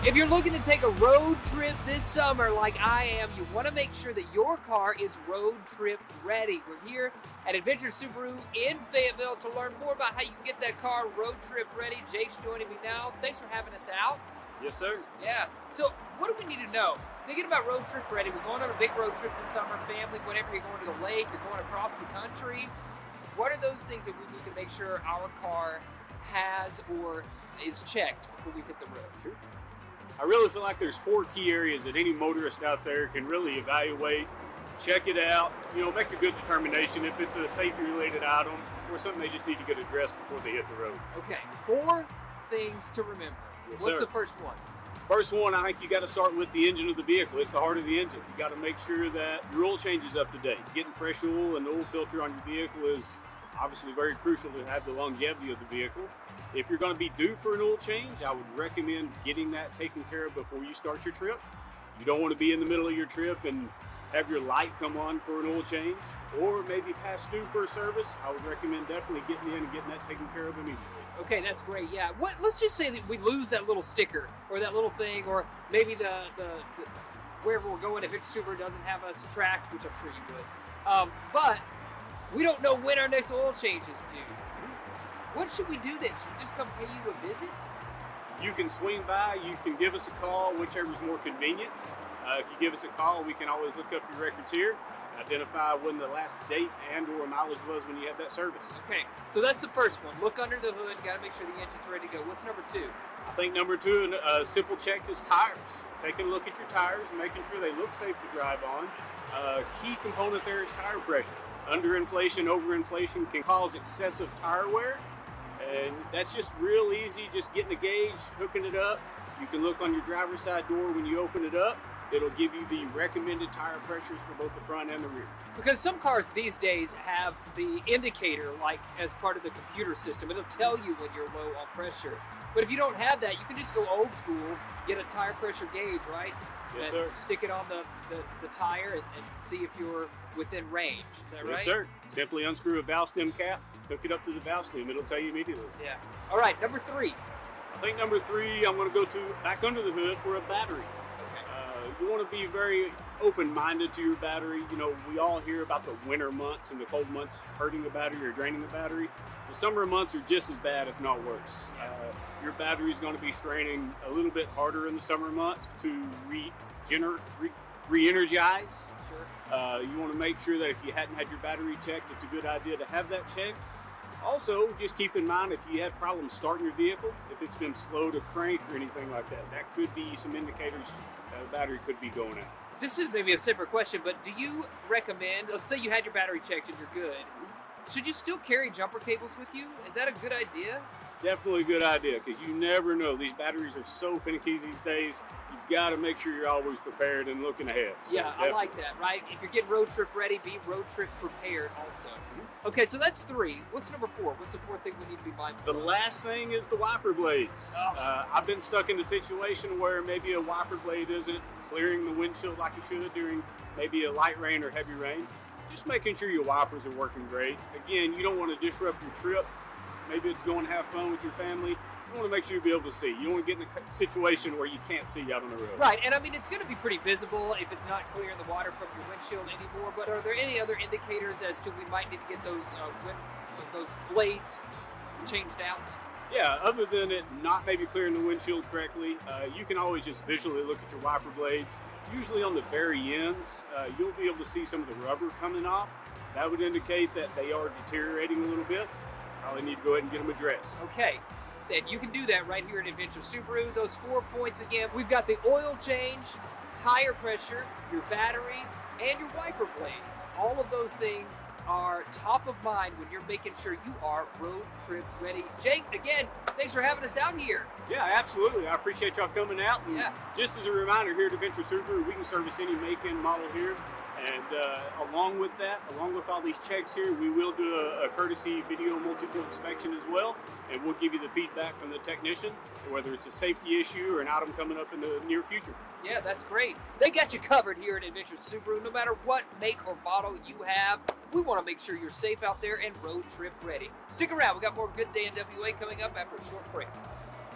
If you're looking to take a road trip this summer like I am, you want to make sure that your car is road trip ready. We're here at Adventure Subaru in Fayetteville to learn more about how you can get that car road trip ready. Jake's joining me now. Thanks for having us out. Yes, sir. Yeah. So what do we need to know? Thinking about road trip ready, we're going on a big road trip this summer, family, whenever you're going to the lake, you're going across the country. What are those things that we need to make sure our car has or is checked before we hit the road? Sure. I really feel like there's 4 key areas that any motorist out there can really evaluate, check it out, make a good determination if it's a safety related item or something they just need to get addressed before they hit the road. Okay, 4 things to remember. Yes, What's sir. the first one? First one, I think you got to start with the engine of the vehicle. It's the heart of the engine. You got to make sure that your oil change is up to date. Getting fresh oil and the oil filter on your vehicle is obviously very crucial to have the longevity of the vehicle. If you're going to be due for an oil change, I would recommend getting that taken care of before you start your trip. You don't want to be in the middle of your trip and have your light come on for an oil change, or maybe past due for a service. I would recommend definitely getting in and getting that taken care of immediately. Okay, that's great. Yeah. Let's just say that we lose that little sticker or that little thing, or maybe the wherever we're going, if it's Subaru doesn't have us tracked, which I'm sure you would. But we don't know when our next oil change is due. What should we do then? Should we just come pay you a visit? You can swing by, you can give us a call, whichever is more convenient. If you give us a call, we can always look up your records here, identify when the last date and or mileage was when you had that service. Okay, so that's the first one. Look under the hood, gotta make sure the engine's ready to go. What's number 2? I think number 2, a simple check is tires. Taking a look at your tires and making sure they look safe to drive on. Key component there is tire pressure. Underinflation, overinflation can cause excessive tire wear. And that's just real easy, just getting a gauge, hooking it up. You can look on your driver's side door when you open it up. It'll give you the recommended tire pressures for both the front and the rear. Because some cars these days have the indicator, like as part of the computer system. It'll tell you when you're low on pressure. But if you don't have that, you can just go old school, get a tire pressure gauge, right? Yes, and sir. Stick it on the tire and see if you're within range. Is that right? Yes, sir. Simply unscrew a valve stem cap, hook it up to the valve stem. It'll tell you immediately. Yeah. All right, number 3. I think number 3, I'm going to go back under the hood for a battery. You want to be very open-minded to your battery. We all hear about the winter months and the cold months hurting the battery or draining the battery. The summer months are just as bad, if not worse. Your battery is going to be straining a little bit harder in the summer months to re-energize. Sure. You want to make sure that if you hadn't had your battery checked, it's a good idea to have that checked. Also, just keep in mind if you have problems starting your vehicle, if it's been slow to crank or anything like that, that could be some indicators that a battery could be going out. This is maybe a separate question, but do you recommend, let's say you had your battery checked and you're good, should you still carry jumper cables with you? Is that a good idea? Definitely a good idea, because you never know. These batteries are so finicky these days. You've got to make sure you're always prepared and looking ahead. So yeah, I like that, right? If you're getting road trip ready, be road trip prepared also. Okay, so that's 3. What's number 4? What's the 4th thing we need to be mindful The of? last thing is the wiper blades. Oh. I've been stuck in a situation where maybe a wiper blade isn't clearing the windshield like it should during maybe a light rain or heavy rain. Just making sure your wipers are working great. Again, you don't want to disrupt your trip. Maybe it's going to have fun with your family. You want to make sure you'll be able to see. You don't want to get in a situation where you can't see out on the road. Right, and I mean, it's going to be pretty visible if it's not clearing the water from your windshield anymore, but are there any other indicators as to we might need to get those blades changed out? Yeah, other than it not maybe clearing the windshield correctly, you can always just visually look at your wiper blades. Usually on the very ends, you'll be able to see some of the rubber coming off. That would indicate that they are deteriorating a little bit. Probably need to go ahead and get them addressed. Okay, and you can do that right here at Adventure Subaru. Those 4 points again, we've got the oil change, tire pressure, your battery, and your wiper blades. All of those things are top of mind when you're making sure you are road trip ready. Jake, again, thanks for having us out here. Yeah, absolutely. I appreciate y'all coming out. And Yeah. just as a reminder, here at Adventure Subaru, we can service any make and model here. And along with that, along with all these checks here, we will do a courtesy video multiple inspection as well. And we'll give you the feedback from the technician, whether it's a safety issue or an item coming up in the near future. Yeah, that's great. They got you covered here at Adventure Subaru. No matter what make or model you have, we want to make sure you're safe out there and road trip ready. Stick around. We got more Good Day in WA coming up after a short break.